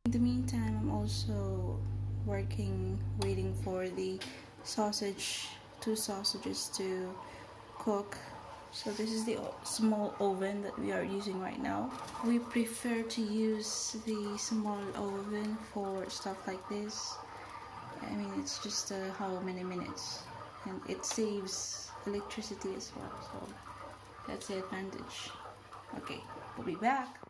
In the meantime, I'm also waiting for the two sausages to cook. So this is the small oven that we are using right now. We prefer to use the small oven for stuff like this. I mean, it's just how many minutes, and it saves electricity as well, so that's the advantage. Okay, we'll be back.